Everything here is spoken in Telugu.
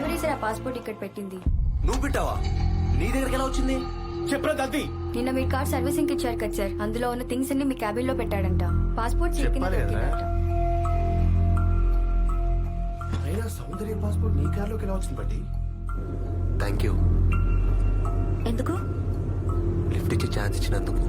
డ్రైవరే సార్ ఆ పాస్పోర్ట్ ఇక్కడ పెట్టింది. నువ్వు పెట్టావా? నీ దగ్గరికి ఎలా వచ్చింది? చెప్పరా తల్లి. నిన్న మీ కార్ సర్వీసింగ్ ఇచ్చారు కదా సార్, అందులో ఉన్న థింగ్స్ అన్ని మీ క్యాబిన్ లో పెట్టాడంట. పాస్పోర్ట్ చెప్పాలి కదా. అయినా సౌందర్య పాస్పోర్ట్ నీ కార్లోకి ఎలా వచ్చింది బట్టి? Thank you. ఎందుకు? లిఫ్ట్ ఇచ్చే ఛాన్స్ ఇచ్చినందుకు.